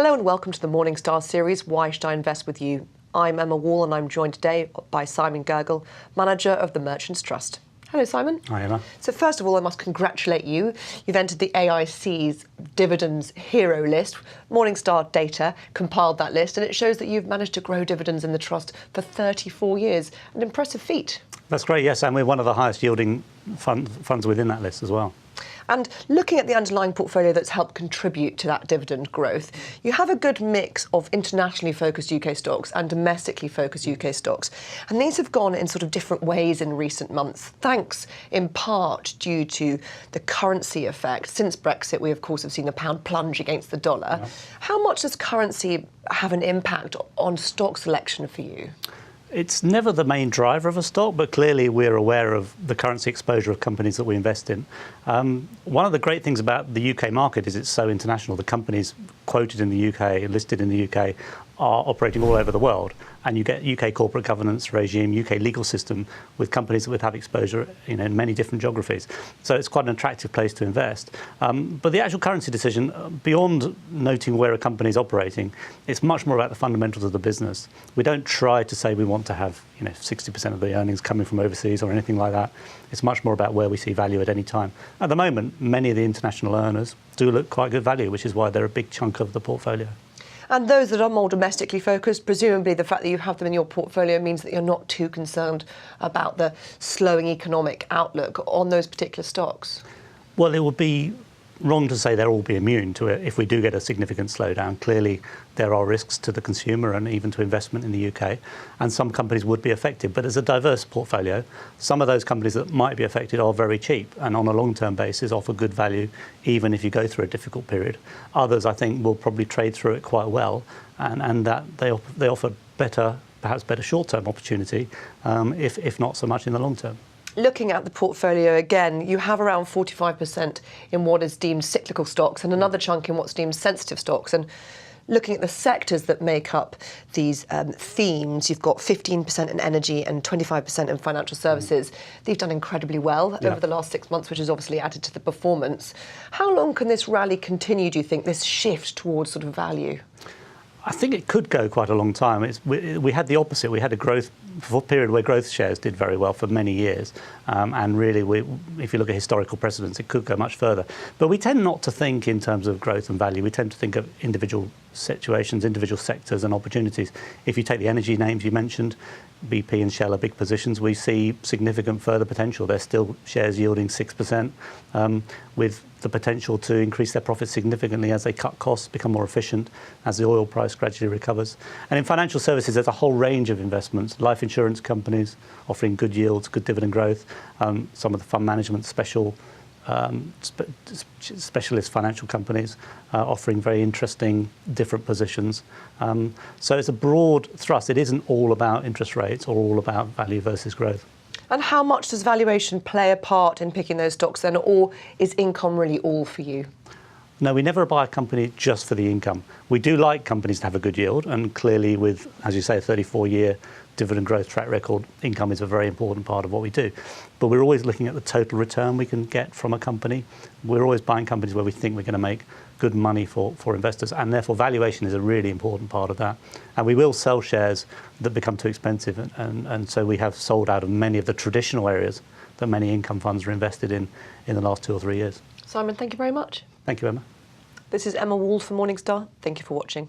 Hello and welcome to the Morningstar series, Why Should I Invest With You? I'm Emma Wall and I'm joined today by Simon Gergel, Manager of the Merchants Trust. Hello, Simon. Hi, Emma. So first of all, I must congratulate you. You've entered the AIC's Dividends Hero list. Morningstar data compiled that list, and it shows that you've managed to grow dividends in the trust for 34 years. An impressive feat. That's great, yes, and we're one of the highest yielding funds within that list as well. And looking at the underlying portfolio that's helped contribute to that dividend growth, you have a good mix of internationally focused UK stocks and domestically focused UK stocks. And these have gone in sort of different ways in recent months, thanks in part due to the currency effect. Since Brexit, we of course have seen the pound plunge against the dollar. Yeah. How much does currency have an impact on stock selection for you? It's never the main driver of a stock, but clearly we're aware of the currency exposure of companies that we invest in. One of the great things about the UK market is it's so international. The companies quoted in the UK, listed in the UK, are operating all over the world. And you get UK corporate governance regime, UK legal system with companies that would have exposure in many different geographies. So it's quite an attractive place to invest. But the actual currency decision, beyond noting where a company is operating, it's much more about the fundamentals of the business. We don't try to say we want to have 60% of the earnings coming from overseas or anything like that. It's much more about where we see value at any time. At the moment, many of the international earners do look quite good value, which is why they're a big chunk of the portfolio. And those that are more domestically focused, presumably the fact that you have them in your portfolio means that you're not too concerned about the slowing economic outlook on those particular stocks. Well, it would be wrong to say they'll all be immune to it if we do get a significant slowdown. Clearly, there are risks to the consumer and even to investment in the UK, and some companies would be affected. But as a diverse portfolio, some of those companies that might be affected are very cheap and on a long-term basis offer good value, even if you go through a difficult period. Others, I think, will probably trade through it quite well, and that they offer perhaps better short-term opportunity, if not so much in the long term. Looking at the portfolio again, you have around 45% in what is deemed cyclical stocks and another chunk in what's deemed sensitive stocks. And looking at the sectors that make up these themes, you've got 15% in energy and 25% in financial services. They've done incredibly well over the last 6 months, which has obviously added to the performance. How long can this rally continue, do you think, this shift towards sort of value? I think it could go quite a long time. We had the opposite. We had a period where growth shares did very well for many years. And really, if you look at historical precedents, it could go much further. But we tend not to think in terms of growth and value. We tend to think of individual situations, individual sectors and opportunities. If you take the energy names you mentioned, BP and Shell are big positions. We see significant further potential. They're still shares yielding 6%, with the potential to increase their profits significantly as they cut costs, become more efficient, as the oil price gradually recovers. And in financial services, there's a whole range of investments. Life insurance companies offering good yields, good dividend growth. Some of the fund management specialist financial companies offering very interesting different positions. So it's a broad thrust. It isn't all about interest rates or all about value versus growth. And how much does valuation play a part in picking those stocks then, or is income really all for you? No, we never buy a company just for the income. We do like companies to have a good yield, and clearly with, as you say, a 34-year dividend growth track record, income is a very important part of what we do. But we're always looking at the total return we can get from a company. We're always buying companies where we think we're going to make good money for investors, and therefore valuation is a really important part of that. And we will sell shares that become too expensive, and so we have sold out of many of the traditional areas that many income funds are invested in the last 2 or 3 years. Simon, thank you very much. Thank you, Emma. This is Emma Wall from Morningstar. Thank you for watching.